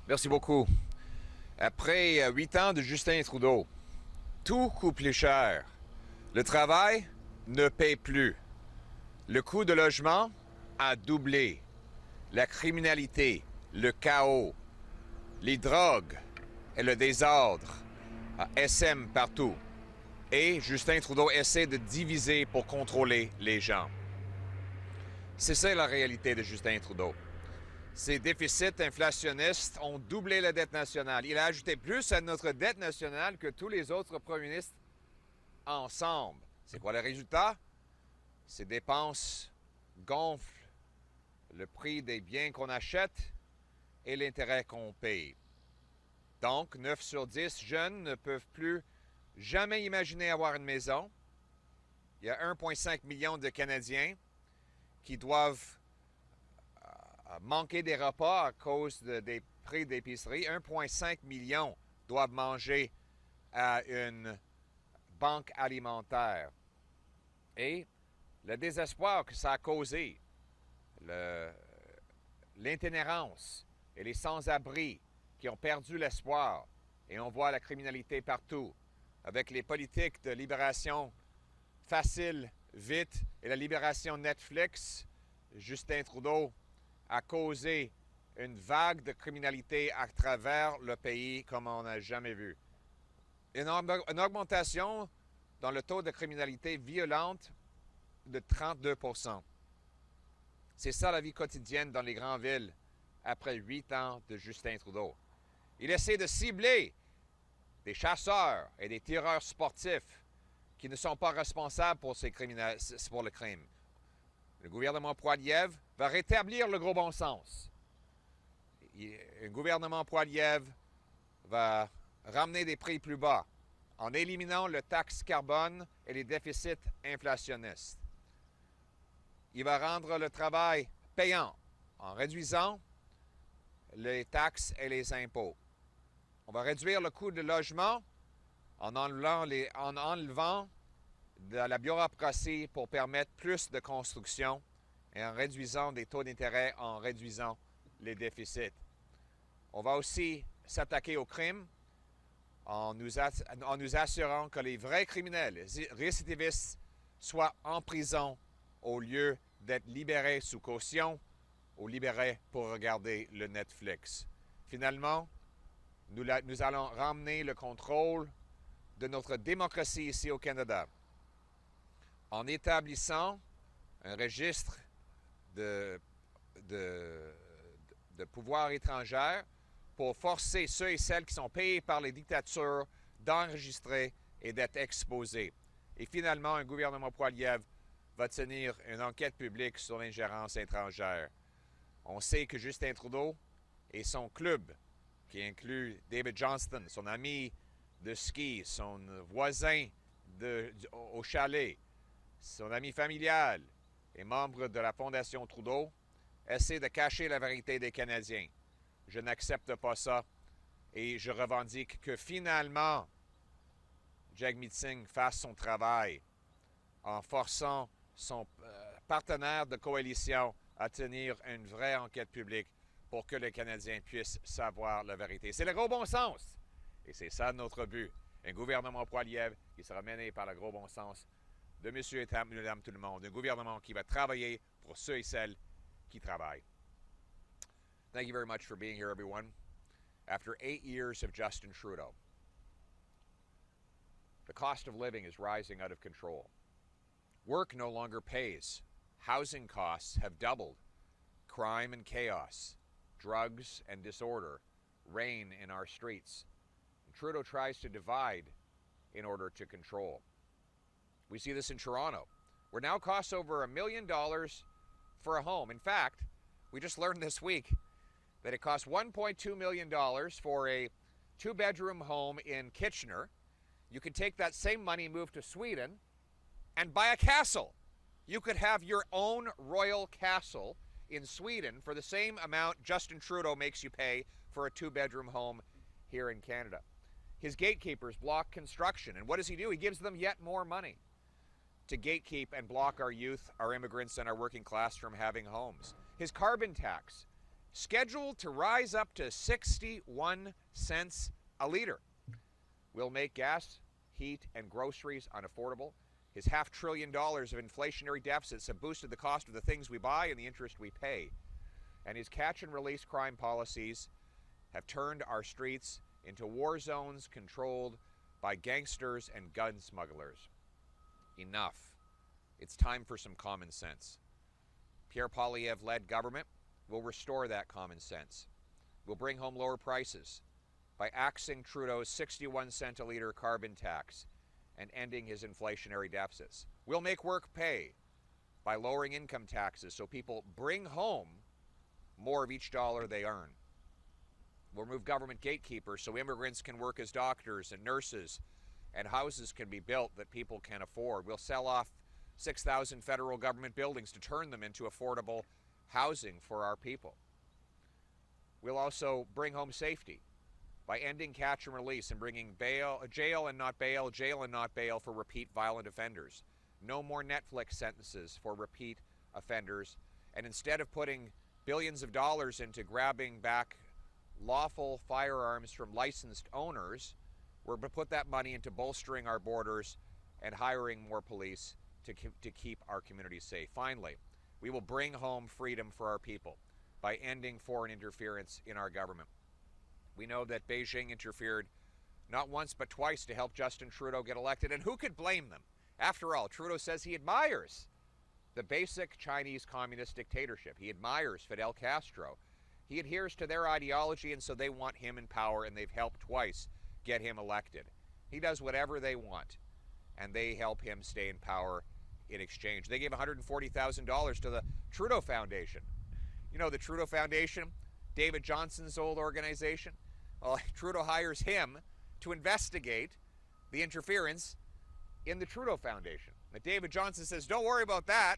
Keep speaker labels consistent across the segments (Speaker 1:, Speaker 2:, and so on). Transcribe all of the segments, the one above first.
Speaker 1: Merci beaucoup. Après 8 ans de Justin Trudeau, tout coûte plus cher. Le travail ne paie plus. Le coût de logement a doublé. La criminalité, le chaos, les drogues et le désordre SM partout. Et Justin Trudeau essaie de diviser pour contrôler les gens. C'est ça la réalité de Justin Trudeau. Ces déficits inflationnistes ont doublé la dette nationale. Il a ajouté plus à notre dette nationale que tous les autres premiers ministres ensemble. C'est quoi le résultat? Ces dépenses gonflent le prix des biens qu'on achète et l'intérêt qu'on paye. Donc, 9 sur 10 jeunes ne peuvent plus jamais imaginer avoir une maison. Il y a 1,5 million de Canadiens qui doivent manquer des repas à cause des prix d'épicerie. 1,5 million doivent manger à une banque alimentaire. Et le désespoir que ça a causé, l'itinérance et les sans-abri qui ont perdu l'espoir, et on voit la criminalité partout, avec les politiques de libération facile, vite, et la libération Netflix, Justin Trudeau a causé une vague de criminalité à travers le pays comme on n'a jamais vu. Une augmentation dans le taux de criminalité violente de 32%. C'est ça la vie quotidienne dans les grandes villes après 8 ans de Justin Trudeau. Il essaie de cibler des chasseurs et des tireurs sportifs qui ne sont pas responsables pour le crime. Le gouvernement Poilievre va rétablir le gros bon sens. Un gouvernement Poilievre va ramener des prix plus bas en éliminant le taxe carbone et les déficits inflationnistes. Il va rendre le travail payant en réduisant les taxes et les impôts. On va réduire le coût de logement en enlevant de la bureaucratie pour permettre plus de construction et en réduisant des taux d'intérêt, en réduisant les déficits. On va aussi s'attaquer au crime en nous assurant que les vrais criminels, les récidivistes, soient en prison au lieu d'être libérés sous caution ou libérés pour regarder le Netflix. Finalement, nous allons ramener le contrôle de notre démocratie ici au Canada en établissant un registre de pouvoirs étrangers pour forcer ceux et celles qui sont payés par les dictatures d'enregistrer et d'être exposés. Et finalement, un gouvernement Poilievre va tenir une enquête publique sur l'ingérence étrangère. On sait que Justin Trudeau et son club, qui inclut David Johnston, son ami de ski, son voisin au chalet, son ami familial et membre de la Fondation Trudeau, essaie de cacher la vérité des Canadiens. Je n'accepte pas ça et je revendique que finalement, Jagmeet Singh fasse son travail en forçant son partenaire de coalition à tenir une vraie enquête publique pour que les Canadiens puissent savoir la vérité. C'est le gros bon sens. Et c'est ça notre but. Un gouvernement Poilievre qui sera mené par le gros bon sens de monsieur et madame tout le monde. Un gouvernement qui va travailler pour ceux et celles qui travaillent. Thank you very much for being here, everyone. After 8 years of Justin Trudeau, the cost of living is rising out of control. Work no longer pays. Housing costs have doubled. Crime and chaos, drugs and disorder reign in our streets. And Trudeau tries to divide in order to control. We see this in Toronto, where it now costs over $1 million for a home. In fact, we just learned this week that it costs $1.2 million for a 2-bedroom home in Kitchener. You could take that same money, move to Sweden, and buy a castle. You could have your own royal castle in Sweden for the same amount Justin Trudeau makes you pay for a 2-bedroom home here in Canada. His gatekeepers block construction, and what does he do? He gives them yet more money to gatekeep and block our youth, our immigrants, and our working class from having homes. His carbon tax scheduled to rise up to 61 cents a liter. We'll make gas, heat, and groceries unaffordable. His $500 billion of inflationary deficits have boosted the cost of the things we buy and the interest we pay. And his catch-and-release crime policies have turned our streets into war zones controlled by gangsters and gun smugglers. Enough. It's time for some common sense. Pierre Poilievre-led government will restore that common sense. We'll bring home lower prices by axing Trudeau's 61 cent a litre carbon tax and ending his inflationary deficits. We'll make work pay by lowering income taxes so people bring home more of each dollar they earn. We'll remove government gatekeepers so immigrants can work as doctors and nurses and houses can be built that people can afford. We'll sell off 6,000 federal government buildings to turn them into affordable housing for our people. We'll also bring home safety by ending catch and release and bringing jail and not bail for repeat violent offenders. No more Netflix sentences for repeat offenders. And instead of putting billions of dollars into grabbing back lawful firearms from licensed owners, we're going to put that money into bolstering our borders and hiring more police to keep our communities safe. Finally, we will bring home freedom for our people by ending foreign interference in our government. We know that Beijing interfered not once but twice to help Justin Trudeau get elected, and who could blame them? After all, Trudeau says he admires the basic Chinese communist dictatorship. He admires Fidel Castro. He adheres to their ideology, and so they want him in power, and they've helped twice get him elected. He does whatever they want, and they help him stay in power in exchange. They gave $140,000 to the Trudeau Foundation. You know, the Trudeau Foundation, David Johnston's old organization? Well, Trudeau hires him to investigate the interference in the Trudeau Foundation. But David Johnston says, don't worry about that.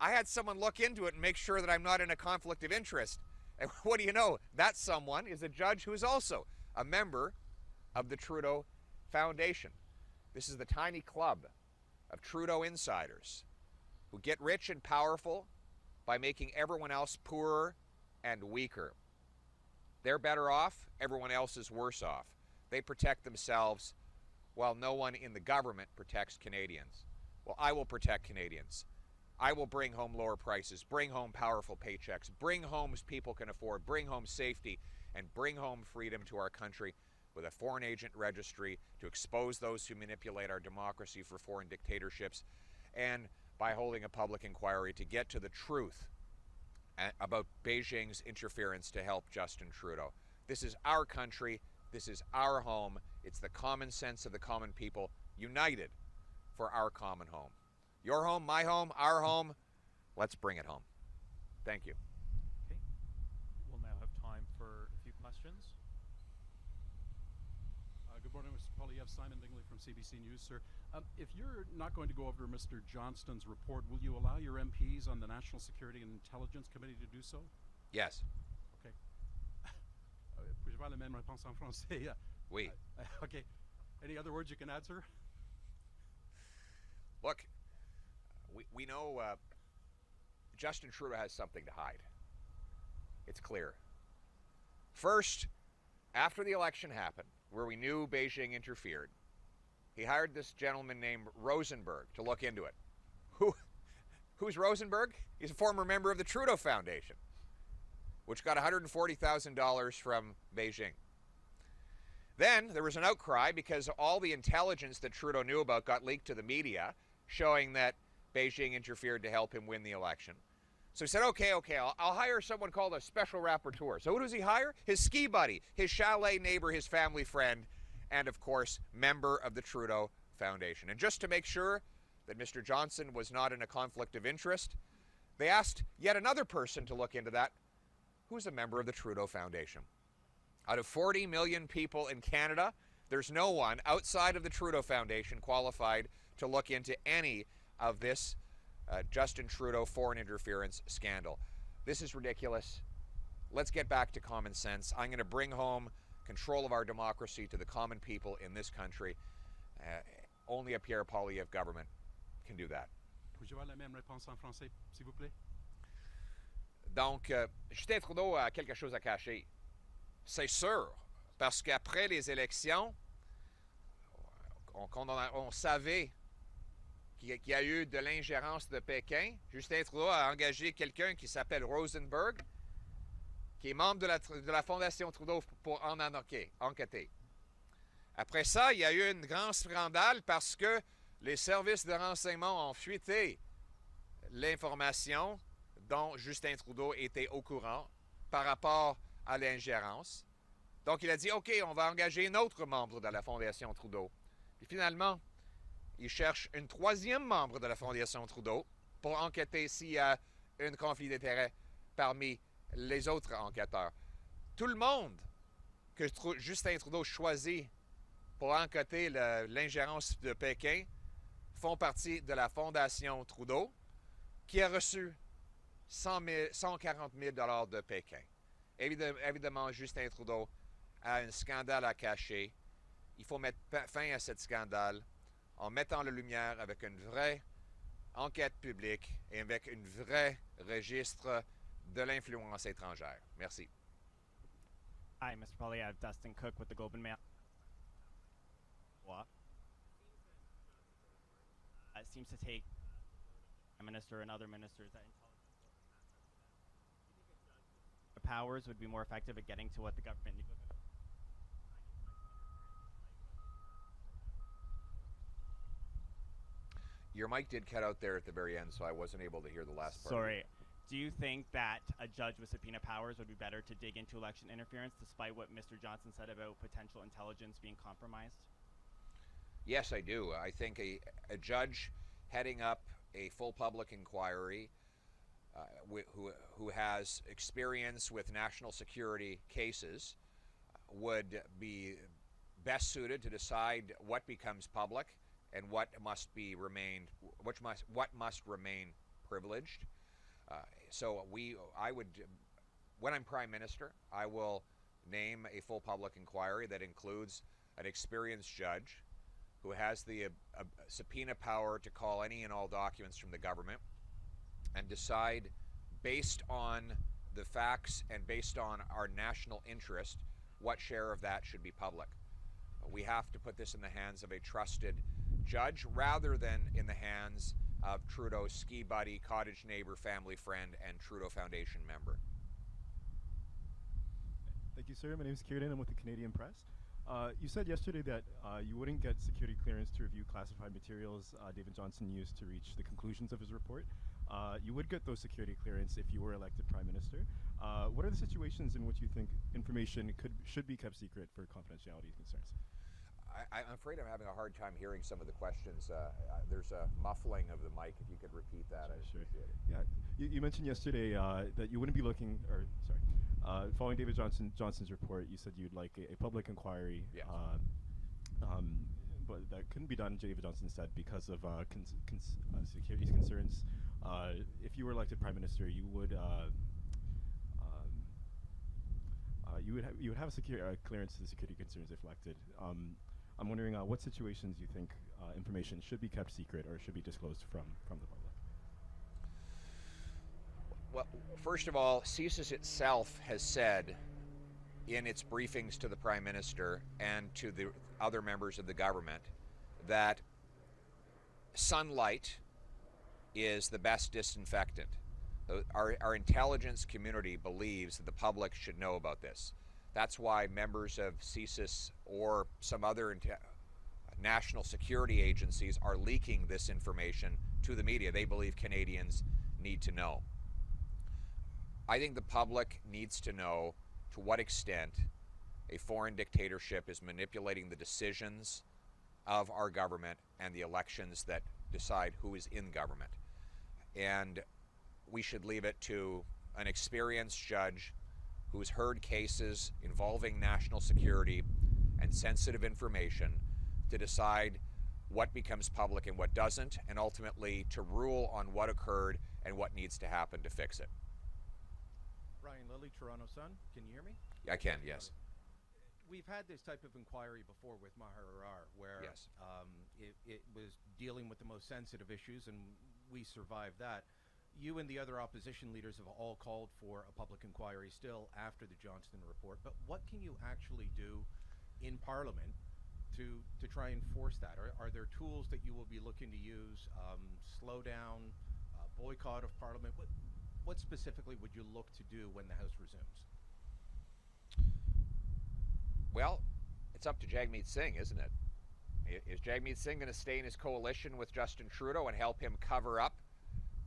Speaker 1: I had someone look into it and make sure that I'm not in a conflict of interest. And what do you know? That someone is a judge who is also a member of the Trudeau Foundation. This is the tiny club of Trudeau insiders who get rich and powerful by making everyone else poorer and weaker. They're better off, everyone else is worse off. They protect themselves while no one in the government protects Canadians. Well, I will protect Canadians. I will bring home lower prices, bring home powerful paychecks, bring homes people can afford, bring home safety, and bring home freedom to our country with a foreign agent registry to expose those who manipulate our democracy for foreign dictatorships, and by holding a public inquiry to get to the truth about Beijing's interference to help Justin Trudeau. This is our country. This is our home. It's the common sense of the common people united for our common home. Your home, my home, our home. Let's bring it home. Thank you.
Speaker 2: Okay. We'll now have time for a few questions.
Speaker 3: Good morning, Mr. Poilievre. Simon Dingley from CBC News, sir. If you're not going to go over Mr. Johnston's report, will you allow your MPs on the National Security and Intelligence Committee to do so?
Speaker 1: Yes.
Speaker 3: Okay. Puis-je avoir la même réponse en français?
Speaker 1: Oui.
Speaker 3: Okay. Any other words you can add, sir?
Speaker 1: Look, we know Justin Trudeau has something to hide. It's clear. First, after the election happened, where we knew Beijing interfered, he hired this gentleman named Rosenberg to look into it. Who's Rosenberg? He's a former member of the Trudeau Foundation, which got $140,000 from Beijing. Then there was an outcry because all the intelligence that Trudeau knew about got leaked to the media, showing that Beijing interfered to help him win the election. So he said, okay, I'll hire someone called a special rapporteur. So who does he hire? His ski buddy, his chalet neighbor, his family friend, and of course, member of the Trudeau Foundation. And just to make sure that Mr. Johnston was not in a conflict of interest, they asked yet another person to look into that, who's a member of the Trudeau Foundation. Out of 40 million people in Canada, there's no one outside of the Trudeau Foundation qualified to look into any of this Justin Trudeau foreign interference scandal. This is ridiculous. Let's get back to common sense. I'm going to bring home control of our democracy to the common people in this country. Only a Pierre Poilievre government can do that.
Speaker 3: Puis-je avoir la même réponse en français, s'il vous plaît?
Speaker 1: Donc, Justin Trudeau a quelque chose à cacher. C'est sûr, parce qu'après les élections, on savait qu'il y a eu de l'ingérence de Pékin. Justin Trudeau a engagé quelqu'un qui s'appelle Rosenberg, qui est membre de la Fondation Trudeau pour en enquêter. Après ça, il y a eu un grand scandale parce que les services de renseignement ont fuité l'information dont Justin Trudeau était au courant par rapport à l'ingérence. Donc, il a dit, OK, on va engager un autre membre de la Fondation Trudeau. Puis finalement, il cherche un troisième membre de la Fondation Trudeau pour enquêter s'il y a un conflit d'intérêts parmi les autres enquêteurs. Tout le monde que Justin Trudeau choisit pour enquêter l'ingérence de Pékin font partie de la Fondation Trudeau, qui a reçu 140 000 $ de Pékin. Évidemment, Justin Trudeau a un scandale à cacher. Il faut mettre fin à ce scandale en mettant la lumière avec une vraie enquête publique et avec un vrai registre de l'influence étrangère. Merci.
Speaker 4: Hi, Mr. Poilievre, Dustin Cook with the Globe and Mail. What? It seems to take Prime Minister and other ministers that powers would be more effective at getting to what the government needs.
Speaker 1: Your mic did cut out there at the very end, so I wasn't able to hear the last part.
Speaker 4: Sorry. Do you think that a judge with subpoena powers would be better to dig into election interference, despite what Mr. Johnston said about potential intelligence being compromised?
Speaker 1: Yes, I do. I think a judge heading up a full public inquiry who has experience with national security cases would be best suited to decide what becomes public and what must remain privileged. When I'm Prime Minister, I will name a full public inquiry that includes an experienced judge who has the subpoena power to call any and all documents from the government and decide, based on the facts and based on our national interest, what share of that should be public. We have to put this in the hands of a trusted judge rather than in the hands of Trudeau's ski buddy, cottage neighbor, family friend, and Trudeau Foundation member.
Speaker 5: Thank you, sir. My name is Kieran. I'm with the Canadian Press. You said yesterday that you wouldn't get security clearance to review classified materials David Johnston used to reach the conclusions of his report. You would get those security clearance if you were elected Prime Minister. What are the situations in which you think information should be kept secret for confidentiality concerns?
Speaker 1: I'm afraid I'm having a hard time hearing some of the questions. There's a muffling of the mic. If you could repeat that, I'd appreciate it.
Speaker 5: Yeah, you mentioned yesterday that you wouldn't be looking, following David Johnston's report, you said you'd like a public inquiry.
Speaker 1: Yes.
Speaker 5: But that couldn't be done, David Johnston said, because of security concerns. If you were elected Prime Minister, you would have a clearance to the security concerns if elected. I'm wondering what situations you think information should be kept secret or should be disclosed from the public.
Speaker 1: Well, first of all, CSIS itself has said in its briefings to the Prime Minister and to the other members of the government that sunlight is the best disinfectant. Our intelligence community believes that the public should know about this. That's why members of CSIS or some other national security agencies are leaking this information to the media. They believe Canadians need to know. I think the public needs to know to what extent a foreign dictatorship is manipulating the decisions of our government and the elections that decide who is in government. And we should leave it to an experienced judge who's heard cases involving national security and sensitive information to decide what becomes public and what doesn't, and ultimately to rule on what occurred and what needs to happen to fix it.
Speaker 6: Ryan Lilly, Toronto Sun. Can you hear me?
Speaker 1: I can, yes.
Speaker 6: We've had this type of inquiry before with Maharar, where
Speaker 1: Yes.
Speaker 6: it was dealing with the most sensitive issues, and we survived that. You and the other opposition leaders have all called for a public inquiry still after the Johnston report, but what can you actually do in Parliament to try and force that? Are there tools that you will be looking to use, slow down, boycott of Parliament? What specifically would you look to do when the House resumes?
Speaker 1: Well, it's up to Jagmeet Singh, isn't it? Is Jagmeet Singh going to stay in his coalition with Justin Trudeau and help him cover up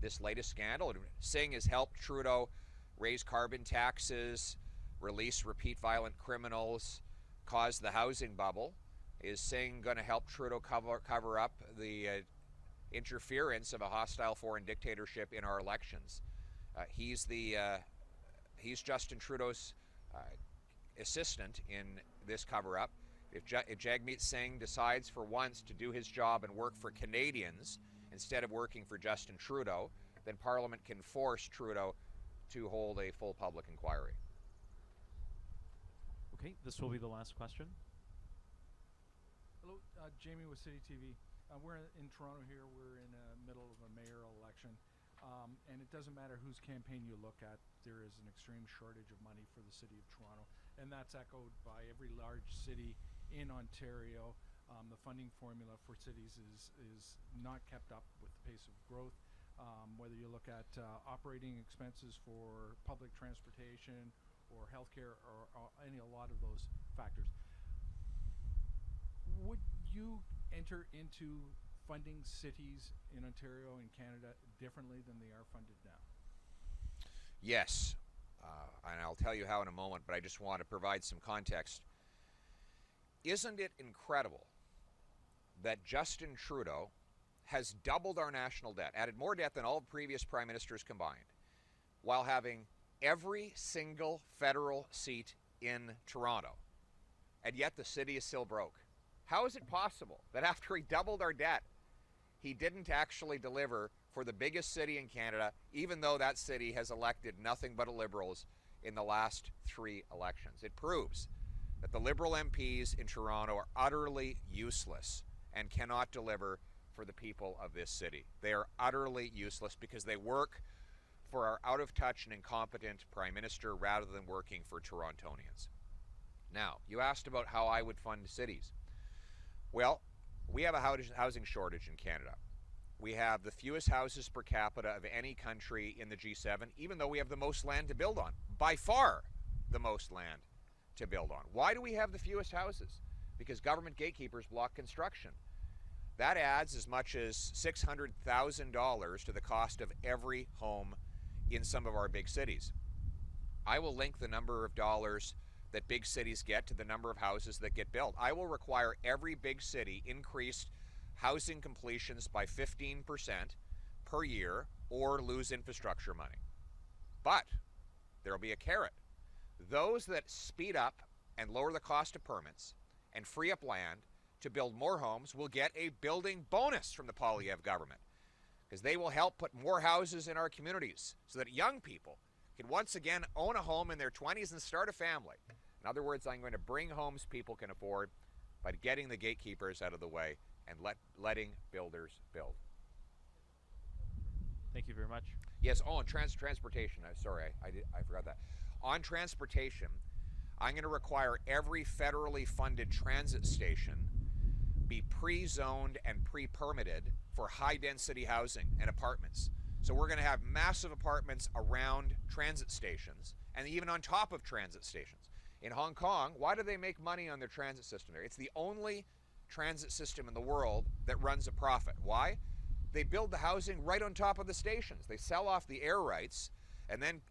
Speaker 1: this latest scandal? Singh has helped Trudeau raise carbon taxes, release repeat violent criminals, cause the housing bubble. Is Singh going to help Trudeau cover up the interference of a hostile foreign dictatorship in our elections? He's Justin Trudeau's assistant in this cover-up. If Jagmeet Singh decides for once to do his job and work for Canadians instead of working for Justin Trudeau, then Parliament can force Trudeau to hold a full public inquiry.
Speaker 2: Okay, this will be the last question.
Speaker 7: Hello, Jamie with City TV. We're in Toronto here. We're in the middle of a mayoral election. And it doesn't matter whose campaign you look at, there is an extreme shortage of money for the city of Toronto. And that's echoed by every large city in Ontario. The funding formula for cities is not kept up with the pace of growth. Whether you look at operating expenses for public transportation or healthcare or a lot of those factors. Would you enter into funding cities in Ontario and Canada differently than they are funded now?
Speaker 1: Yes, and I'll tell you how in a moment, but I just want to provide some context. Isn't it incredible that Justin Trudeau has doubled our national debt, added more debt than all previous prime ministers combined, while having every single federal seat in Toronto, and yet the city is still broke? How is it possible that after he doubled our debt, he didn't actually deliver for the biggest city in Canada, even though that city has elected nothing but Liberals in the last 3 elections? It proves that the Liberal MPs in Toronto are utterly useless and cannot deliver for the people of this city. They are utterly useless because they work for our out-of-touch and incompetent Prime Minister rather than working for Torontonians. Now, you asked about how I would fund cities. Well, we have a housing shortage in Canada. We have the fewest houses per capita of any country in the G7, even though we have the most land to build on. By far, the most land to build on. Why do we have the fewest houses? Because government gatekeepers block construction. That adds as much as $600,000 to the cost of every home in some of our big cities. I will link the number of dollars that big cities get to the number of houses that get built. I will require every big city increase housing completions by 15% per year or lose infrastructure money. But there will be a carrot. Those that speed up and lower the cost of permits and free up land to build more homes will get a building bonus from the Poilievre government, because they will help put more houses in our communities so that young people can once again own a home in their 20s and start a family. In other words, I'm going to bring homes people can afford by getting the gatekeepers out of the way and letting builders build.
Speaker 2: Thank you very much.
Speaker 1: Yes, on transportation. Sorry, I forgot that. On transportation, I'm going to require every federally funded transit station be pre-zoned and pre-permitted for high-density housing and apartments. So we're going to have massive apartments around transit stations and even on top of transit stations. In Hong Kong, why do they make money on their transit system there? It's the only transit system in the world that runs a profit. Why? They build the housing right on top of the stations. They sell off the air rights, and then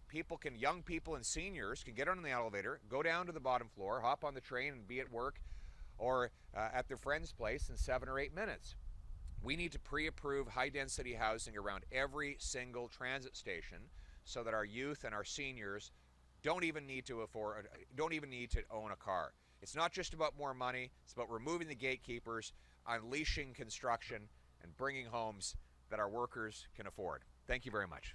Speaker 1: young people and seniors can get on the elevator, go down to the bottom floor, hop on the train and be at work or at their friend's place in 7 or 8 minutes. We need to pre-approve high-density housing around every single transit station so that our youth and our seniors don't even need to own a car. It's not just about more money, it's about removing the gatekeepers, unleashing construction, and bringing homes that our workers can afford. Thank you very much.